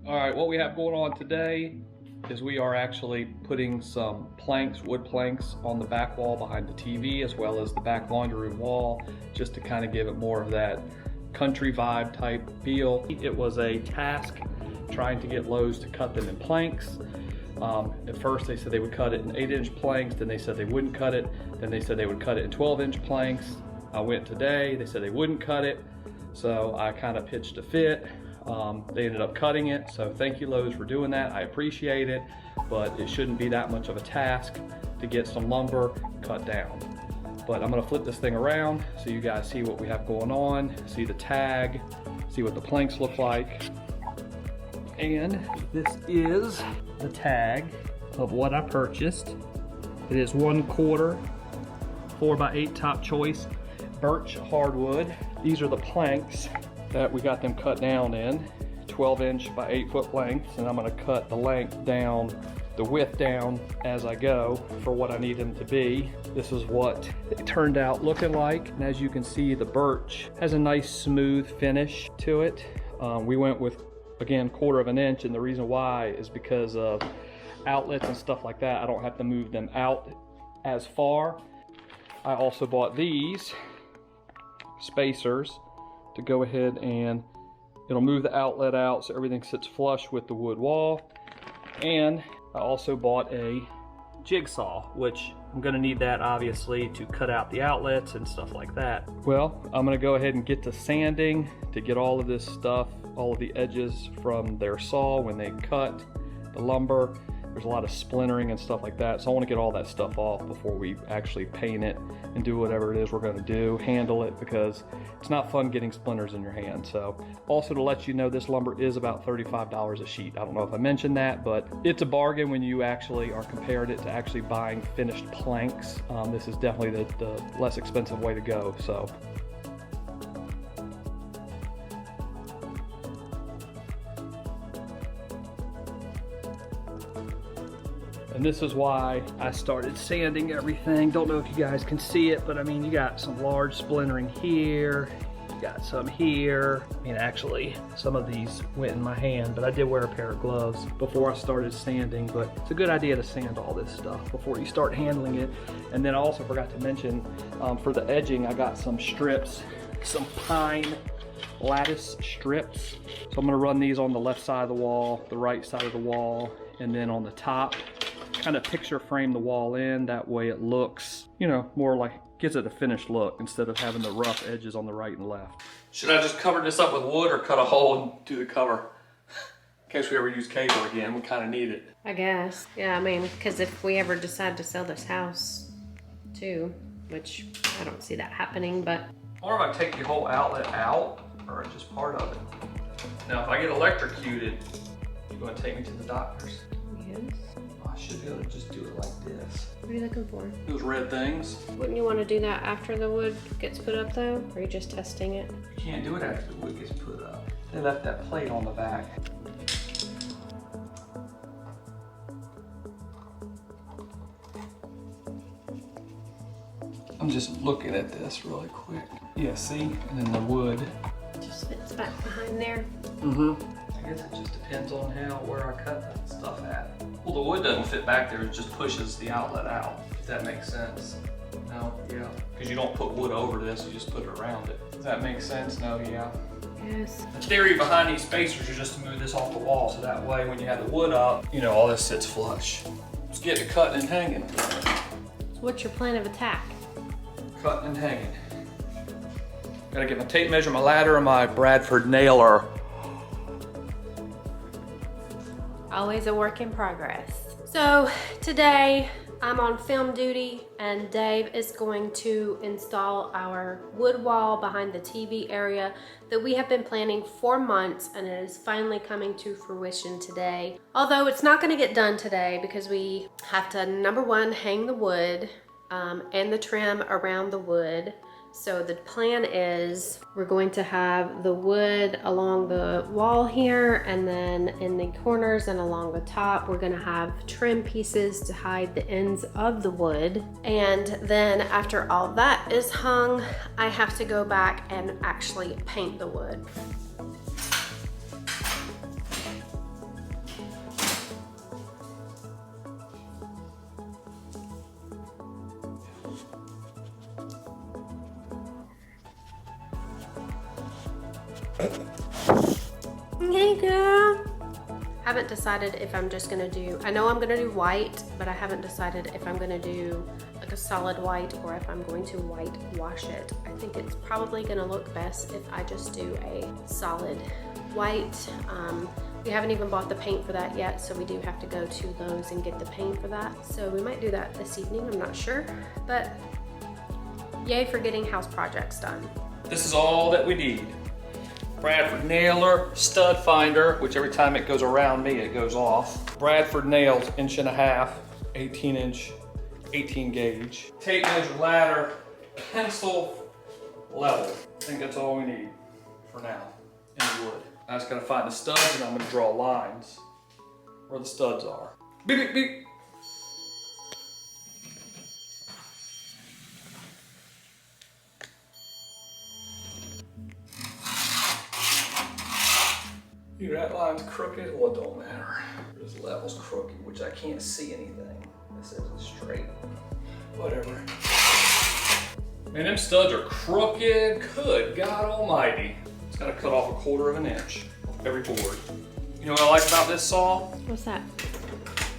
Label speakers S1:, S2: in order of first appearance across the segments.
S1: Alright, what we have going on today is we are actually putting some planks, wood planks, on the back wall behind the TV as well as the back laundry room wall, just to kind of give it more of that country vibe type feel. It was a task trying to get Lowe's to cut them in planks. At first they said they would cut it in 8-inch planks, then they said they wouldn't cut it, then they said they would cut it in 12-inch planks. I went today, they said they wouldn't cut it, so I kind of pitched a fit. They ended up cutting it, so thank you Lowe's for doing that. I appreciate it, but it shouldn't be that much of a task to get some lumber cut down. But I'm gonna flip this thing around so you guys see what we have going on, see the tag, see what the planks look like. And this is the tag of what I purchased. It is 1/4 4x8 top choice birch hardwood. These are the planks that we got them cut down in, 12-inch by 8-foot lengths, and I'm gonna cut the length down, the width down as I go for what I need them to be. This is what it turned out looking like, and as you can see, the birch has a nice smooth finish to it. We went with, again, 1/4 inch, and the reason why is because of outlets and stuff like that. I don't have to move them out as far. I also bought these spacers to go ahead and it'll move the outlet out so everything sits flush with the wood wall. And I also bought a jigsaw, which I'm gonna need that obviously to cut out the outlets and stuff like that. Well, I'm gonna go ahead and get to sanding to get all of this stuff, all of the edges from their saw when they cut the lumber. There's a lot of splintering and stuff like that, so I want to get all that stuff off before we actually paint it and do whatever it is we're going to do, handle it, because it's not fun getting splinters in your hand. So also to let you know, this lumber is about $35 a sheet. I don't know if I mentioned that, but it's a bargain when you actually are comparing it to actually buying finished planks. This is definitely the less expensive way to go. So and this is why I started sanding everything. Don't know if you guys can see it, but I mean, you got some large splintering here, you got some here. I mean, actually, some of these went in my hand, but I did wear a pair of gloves before I started sanding. But it's a good idea to sand all this stuff before you start handling it. And then I also forgot to mention, for the edging, I got some strips, some pine lattice strips. So I'm gonna run these on the left side of the wall, the right side of the wall, and then on the top. Kind of picture frame the wall in, that way it looks, you know, more like, gives it a finished look instead of having the rough edges on the right and left. Should I just cover this up with wood or cut a hole and do the cover? In case we ever use cable again, we kind of need it.
S2: I guess, yeah, I mean, because if we ever decide to sell this house too, which I don't see that happening, but.
S1: Or if I take the whole outlet out, or just part of it. Now if I get electrocuted, you're going to take me to the doctor's?
S2: Yes.
S1: I should be able to just do it like this.
S2: What are you looking for?
S1: Those red things.
S2: Wouldn't you want to do that after the wood gets put up though? Or are you just testing it?
S1: You can't do it after the wood gets put up. They left that plate on the back. I'm just looking at this really quick. Yeah, see? And then the wood.
S2: It just fits back behind there.
S1: Mm-hmm. I guess it just depends on where I cut that stuff at. Well, the wood doesn't fit back there, it just pushes the outlet out, if that makes sense. No? Yeah. Because you don't put wood over this, you just put it around it. Does that make sense? No? Yeah.
S2: Yes.
S1: The theory behind these spacers is just to move this off the wall, so that way when you have the wood up, you know, all this sits flush. Let's get it cut and hanging.
S2: So what's your plan of attack?
S1: Cut and hanging. Gotta get my tape measure, my ladder, and my Bradford nailer.
S2: Always a work in progress. So today I'm on film duty and Dave is going to install our wood wall behind the TV area that we have been planning for months, and it is finally coming to fruition today. Although it's not going to get done today because we have to, number one, hang the wood and the trim around the wood. So the plan is we're going to have the wood along the wall here, and then in the corners and along the top, we're gonna have trim pieces to hide the ends of the wood. And then after all that is hung, I have to go back and actually paint the wood. Hey girl. Haven't decided if I'm just gonna do, I know I'm gonna do white, but I haven't decided if I'm gonna do like a solid white or if I'm going to white wash it. I think it's probably gonna look best if I just do a solid white. We haven't even bought the paint for that yet, so we do have to go to Lowe's and get the paint for that. So we might do that this evening, I'm not sure. But yay for getting house projects done.
S1: This is all that we need. Bradford nailer, stud finder, which every time it goes around me, it goes off. Bradford nails, 1.5 inches, 18 inch, 18 gauge. Tape measure ladder, pencil level. I think that's all we need for now in the wood. I just gotta find the studs and I'm gonna draw lines where the studs are. Beep, beep, beep. Dude, that line's crooked. Well, it don't matter. This level's crooked, which I can't see anything. This isn't straight. Whatever. Man, them studs are crooked. Good God Almighty. It's gotta cut off 1/4 inch off every board. You know what I like about this saw?
S2: What's that?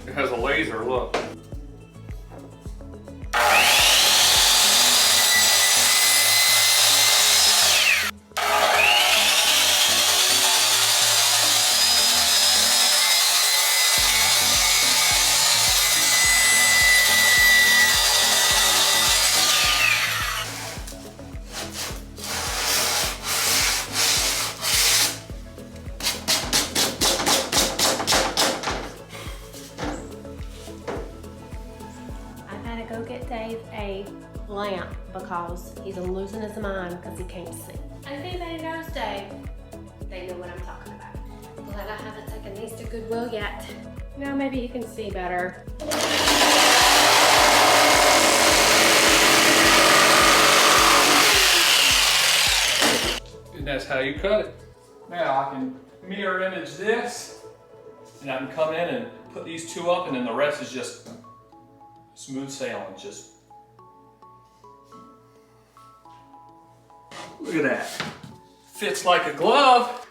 S1: It has a laser, look.
S2: Go get Dave a lamp because he's losing his mind because he can't see. And if anybody knows Dave, they know what I'm talking about. Glad I haven't taken these to Goodwill yet. Now maybe he can see better.
S1: And that's how you cut it. Now I can mirror image this, and I can come in and put these two up, and then the rest is just smooth sailing, just. Look at that. Fits like a glove.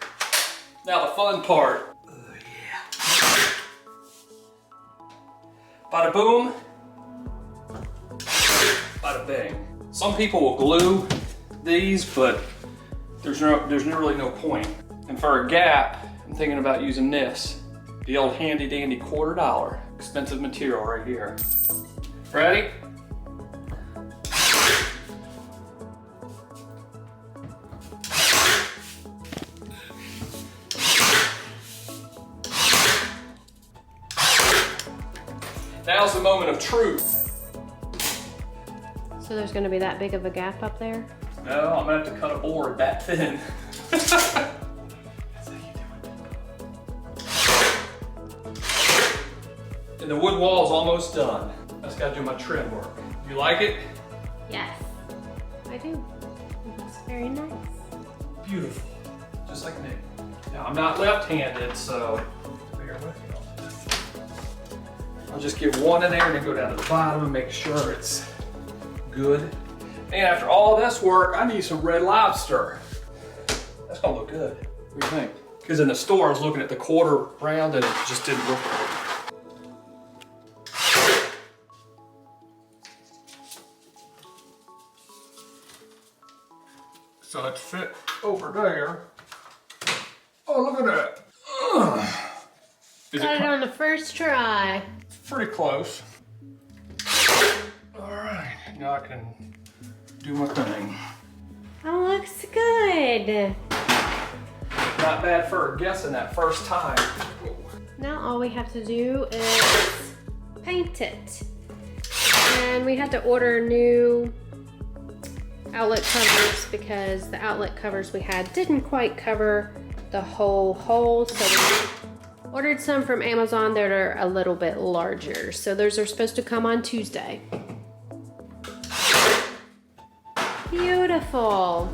S1: Now the fun part. Oh yeah. Bada boom. Bada bang. Some people will glue these, but there's really no point. And for a gap, I'm thinking about using this. The old handy dandy $1/4. Expensive material right here. Ready? Now's the moment of truth.
S2: So there's going to be that big of a gap up there?
S1: No, I'm going to have to cut a board that thin. That's how you do it. And the wood wall is almost done. I just gotta do my trim work. You like it?
S2: Yes, I do. It looks very nice.
S1: Beautiful, just like me. Now I'm not left-handed, so bear with me on this. I'll just get one in there and then go down to the bottom and make sure it's good. And after all this work, I need some Red Lobster. That's gonna look good. What do you think? Because in the store, I was looking at the 1/4 round and it just didn't look right. So it's fit over there. Oh, look at that.
S2: Got it on the first try.
S1: Pretty close. All right, now I can do my thing.
S2: Oh, looks good.
S1: Not bad for guessing that first time.
S2: Now all we have to do is paint it. And we had to order new outlet covers because the outlet covers we had didn't quite cover the whole hole, so we ordered some from Amazon that are a little bit larger. So those are supposed to come on Tuesday. Beautiful.